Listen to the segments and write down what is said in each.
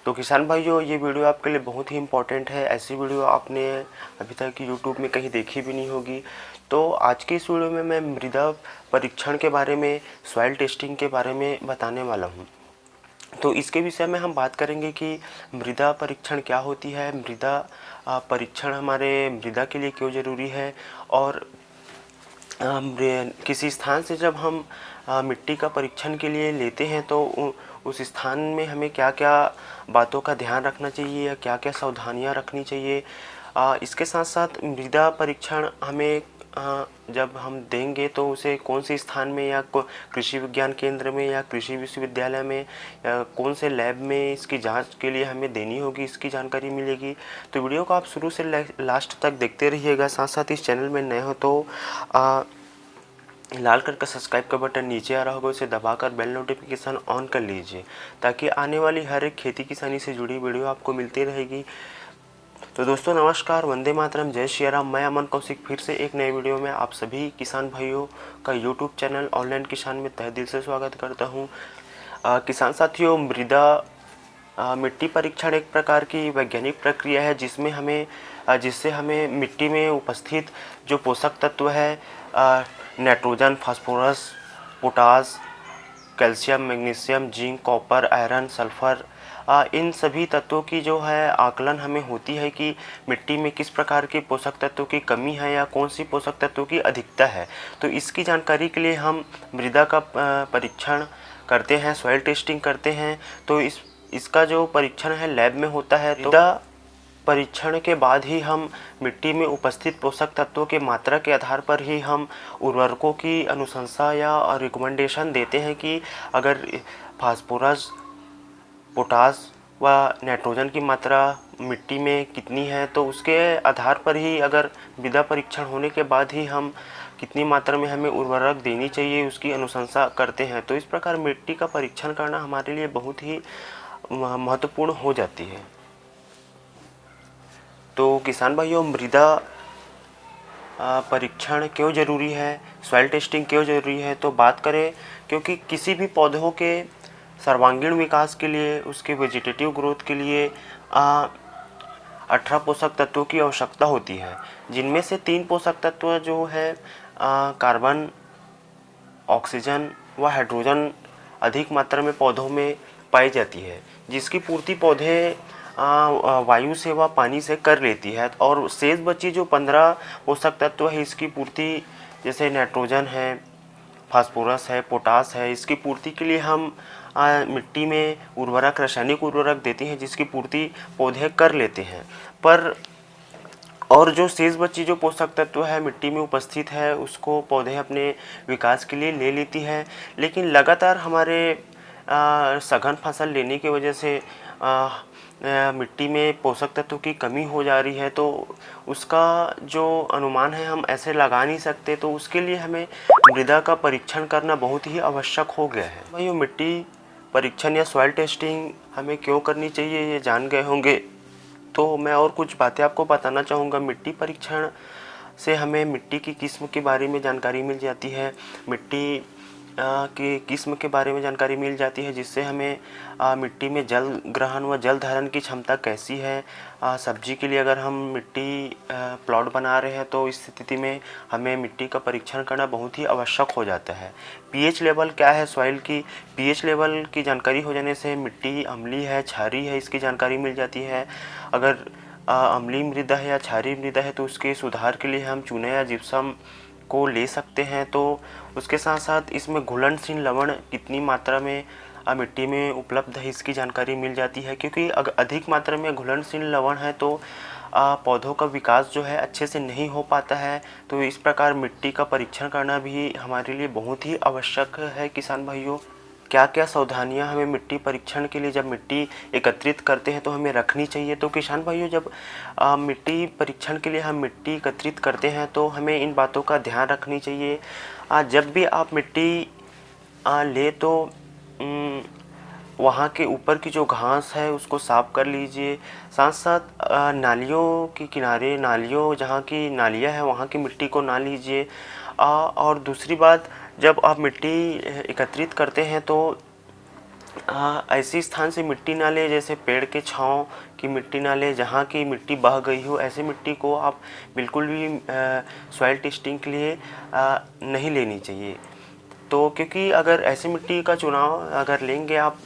तो किसान भाइयों, ये वीडियो आपके लिए बहुत ही इम्पोर्टेंट है। ऐसी वीडियो आपने अभी तक यूट्यूब में कहीं देखी भी नहीं होगी। तो आज की इस वीडियो में मैं मृदा परीक्षण के बारे में, सॉइल टेस्टिंग के बारे में बताने वाला हूँ। तो इसके विषय में हम बात करेंगे कि मृदा परीक्षण क्या होती है, मृदा परीक्षण हमारे मृदा के लिए क्यों ज़रूरी है, और किसी स्थान से जब हम मिट्टी का परीक्षण के लिए लेते हैं तो उस स्थान में हमें क्या क्या बातों का ध्यान रखना चाहिए या क्या क्या सावधानियां रखनी चाहिए। इसके साथ साथ मृदा परीक्षण हमें जब हम देंगे तो उसे कौन से स्थान में या कृषि विज्ञान केंद्र में या कृषि विश्वविद्यालय में या कौन से लैब में इसकी जांच के लिए हमें देनी होगी, इसकी जानकारी मिलेगी। तो वीडियो को आप शुरू से लास्ट तक देखते रहिएगा। साथ साथ इस चैनल में नए हो तो लाल कलर का सब्सक्राइब का बटन नीचे आ रहा होगा, उसे दबाकर बेल नोटिफिकेशन ऑन कर लीजिए ताकि आने वाली हर एक खेती किसानी से जुड़ी वीडियो आपको मिलती रहेगी। तो दोस्तों नमस्कार, वंदे मातरम, जय श्री राम। मैं अमन कौशिक फिर से एक नए वीडियो में आप सभी किसान भाइयों का यूट्यूब चैनल ऑनलाइन किसान में तहे दिल से स्वागत करता हूँ। किसान साथियों, मृदा मिट्टी परीक्षण एक प्रकार की वैज्ञानिक प्रक्रिया है जिससे हमें मिट्टी में उपस्थित जो पोषक तत्व है, nitrogen, phosphorus, potash, calcium, magnesium, zinc, copper, iron, sulphur, इन सभी तत्वों की जो है आकलन हमें होती है कि मिट्टी में किस प्रकार के पोषक तत्वों की कमी है या कौन सी पोषक तत्वों की अधिकता है। तो इसकी जानकारी के लिए हम मृदा का परीक्षण करते हैं, सॉइल टेस्टिंग करते हैं। तो इसका जो परीक्षण है लैब में होता है। तो परीक्षण के बाद ही हम मिट्टी में उपस्थित पोषक तत्वों के मात्रा के आधार पर ही हम उर्वरकों की अनुशंसा या रिकमेंडेशन देते हैं कि अगर फास्फोरस, पोटास व नाइट्रोजन की मात्रा मिट्टी में कितनी है, तो उसके आधार पर ही अगर मृदा परीक्षण होने के बाद ही हम कितनी मात्रा में हमें उर्वरक देनी चाहिए उसकी अनुशंसा करते हैं। तो इस प्रकार मिट्टी का परीक्षण करना हमारे लिए बहुत ही महत्वपूर्ण हो जाती है। तो किसान भाइयों, मृदा परीक्षण क्यों ज़रूरी है, सॉइल टेस्टिंग क्यों ज़रूरी है, तो बात करें क्योंकि किसी भी पौधों के सर्वांगीण विकास के लिए, उसके वेजिटेटिव ग्रोथ के लिए 18 पोषक तत्वों की आवश्यकता होती है, जिनमें से 3 पोषक तत्व जो है कार्बन, ऑक्सीजन व हाइड्रोजन अधिक मात्रा में पौधों में पाई जाती है, जिसकी पूर्ति पौधे वायु से व पानी से कर लेती है। और शेष बची जो 15 पोषक तत्व है, इसकी पूर्ति जैसे नाइट्रोजन है, फास्फोरस है, पोटास है, इसकी पूर्ति के लिए हम मिट्टी में उर्वरक, रासायनिक उर्वरक देते हैं, जिसकी पूर्ति पौधे कर लेते हैं। पर और जो शेष बची जो पोषक तत्व है मिट्टी में उपस्थित है, उसको पौधे अपने विकास के लिए ले लेती है। लेकिन लगातार हमारे सघन फसल लेने की वजह से मिट्टी में पोषक तत्वों की कमी हो जा रही है। तो उसका जो अनुमान है हम ऐसे लगा नहीं सकते, तो उसके लिए हमें मृदा का परीक्षण करना बहुत ही आवश्यक हो गया है। भाइयों, मिट्टी परीक्षण या सॉइल टेस्टिंग हमें क्यों करनी चाहिए ये जान गए होंगे। तो मैं और कुछ बातें आपको बताना चाहूँगा। मिट्टी परीक्षण से हमें मिट्टी की किस्म के बारे में जानकारी मिल जाती है, मिट्टी की किस्म के बारे में जानकारी मिल जाती है, जिससे हमें मिट्टी में जल ग्रहण व जल धारण की क्षमता कैसी है। सब्जी के लिए अगर हम मिट्टी प्लॉट बना रहे हैं तो इस स्थिति में हमें मिट्टी का परीक्षण करना बहुत ही आवश्यक हो जाता है। पीएच लेवल क्या है सॉइल की, पीएच लेवल की जानकारी हो जाने से मिट्टी अम्लीय है, क्षारीय है, इसकी जानकारी मिल जाती है। अगर अम्लीय मृदा है या क्षारीय मृदा है तो उसके सुधार के लिए हम चूना या जिप्सम को ले सकते हैं। तो उसके साथ साथ इसमें घुलनशील लवण कितनी मात्रा में मिट्टी में उपलब्ध है, इसकी जानकारी मिल जाती है, क्योंकि अगर अधिक मात्रा में घुलनशील लवण है तो पौधों का विकास जो है अच्छे से नहीं हो पाता है। तो इस प्रकार मिट्टी का परीक्षण करना भी हमारे लिए बहुत ही आवश्यक है। किसान भाइयों, क्या क्या सावधानियां हमें मिट्टी परीक्षण के लिए जब मिट्टी एकत्रित करते हैं तो हमें रखनी चाहिए। तो किसान भाइयों, जब मिट्टी परीक्षण के लिए हम मिट्टी एकत्रित करते हैं तो हमें इन बातों का ध्यान रखनी चाहिए। जब भी आप मिट्टी ले तो वहाँ के ऊपर की जो घास है उसको साफ कर लीजिए। साथ साथ नालियों के किनारे, नालियों जहाँ की नालियाँ है वहाँ की मिट्टी को ना लीजिए। और दूसरी बात, जब आप मिट्टी एकत्रित करते हैं तो ऐसी स्थान से मिट्टी ना लें जैसे पेड़ के छांव की मिट्टी ना लें जहाँ की मिट्टी बह गई हो। ऐसी मिट्टी को आप बिल्कुल भी सॉइल टेस्टिंग के लिए नहीं लेनी चाहिए। तो क्योंकि अगर ऐसी मिट्टी का चुनाव अगर लेंगे आप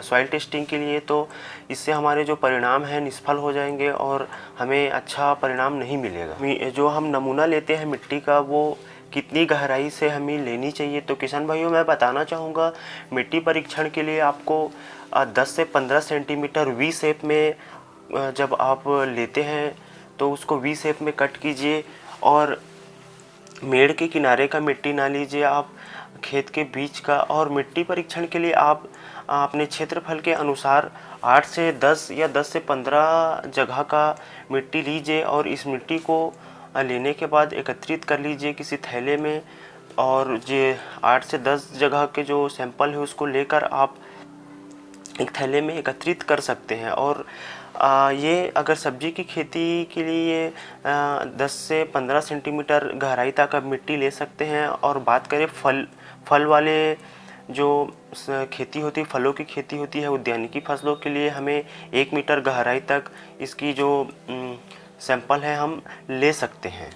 सॉइल टेस्टिंग के लिए, तो इससे हमारे जो परिणाम हैं निष्फल हो जाएंगे और हमें अच्छा परिणाम नहीं मिलेगा। जो हम नमूना लेते हैं मिट्टी का, वो कितनी गहराई से हमें लेनी चाहिए। तो किसान भाइयों, मैं बताना चाहूँगा, मिट्टी परीक्षण के लिए आपको 10 से 15 सेंटीमीटर वी शेप में जब आप लेते हैं तो उसको वी शेप में कट कीजिए और मेड़ के किनारे का मिट्टी ना लीजिए आप, खेत के बीच का। और मिट्टी परीक्षण के लिए आप अपने क्षेत्रफल के अनुसार 8 से 10 या 10 से 15 जगह का मिट्टी लीजिए और इस मिट्टी को लेने के बाद एकत्रित कर लीजिए किसी थैले में। और ये 8 से 10 जगह के जो सैंपल है उसको लेकर आप एक थैले में एकत्रित कर सकते हैं। और ये अगर सब्जी की खेती के लिए 10 से 15 सेंटीमीटर गहराई तक आप मिट्टी ले सकते हैं। और बात करें फल वाले जो खेती होती है, फलों की खेती होती है, उद्यानिकी फसलों के लिए हमें 1 मीटर गहराई तक इसकी जो सैंपल है हम ले सकते हैं।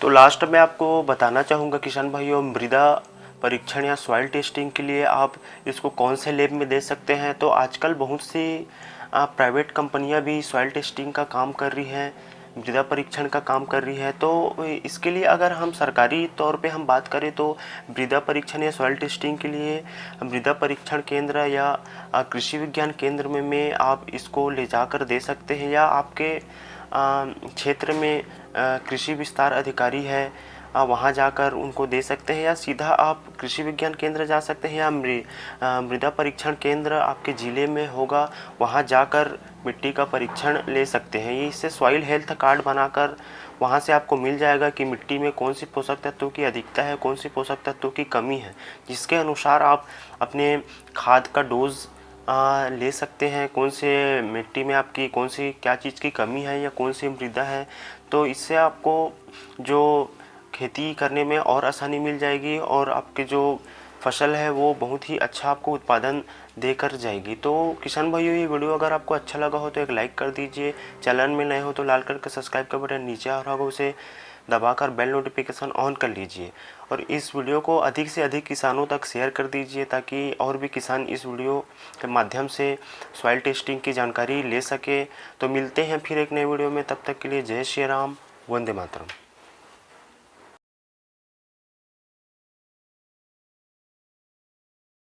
तो लास्ट में आपको बताना चाहूँगा किसान भाइयों, मृदा परीक्षण या सॉइल टेस्टिंग के लिए आप इसको कौन से लैब में दे सकते हैं। तो आजकल बहुत सी प्राइवेट कंपनियां भी सॉइल टेस्टिंग का काम कर रही हैं, मृदा परीक्षण का काम कर रही है। तो इसके लिए अगर हम सरकारी तौर पे हम बात करें तो मृदा परीक्षण या सॉइल टेस्टिंग के लिए मृदा परीक्षण केंद्र या कृषि विज्ञान केंद्र में आप इसको ले जाकर दे सकते हैं, या आपके क्षेत्र में कृषि विस्तार अधिकारी है वहाँ जाकर उनको दे सकते हैं, या सीधा आप कृषि विज्ञान केंद्र जा सकते हैं, या मृदा परीक्षण केंद्र आपके ज़िले में होगा वहाँ जाकर मिट्टी का परीक्षण ले सकते हैं। ये इससे सॉइल हेल्थ कार्ड बनाकर वहाँ से आपको मिल जाएगा कि मिट्टी में कौन सी पोषक तत्वों की अधिकता है, कौन सी पोषक तत्वों की कमी है, जिसके अनुसार आप अपने खाद का डोज ले सकते हैं, कौन से मिट्टी में आपकी कौन सी क्या चीज़ की कमी है या कौन सी मृदा है। तो इससे आपको जो खेती करने में और आसानी मिल जाएगी और आपके जो फसल है वो बहुत ही अच्छा आपको उत्पादन देकर जाएगी। तो किसान भाइयों, ये वीडियो अगर आपको अच्छा लगा हो तो एक लाइक कर दीजिए। चैनल में नए हो तो लाल कलर का सब्सक्राइब का बटन नीचे आ रहा होगा, उसे दबाकर बेल नोटिफिकेशन ऑन कर लीजिए। और इस वीडियो को अधिक से अधिक किसानों तक शेयर कर दीजिए ताकि और भी किसान इस वीडियो के माध्यम से सॉइल टेस्टिंग की जानकारी ले सके। तो मिलते हैं फिर एक नए वीडियो में, तब तक के लिए जय श्री राम, वंदे मातरम।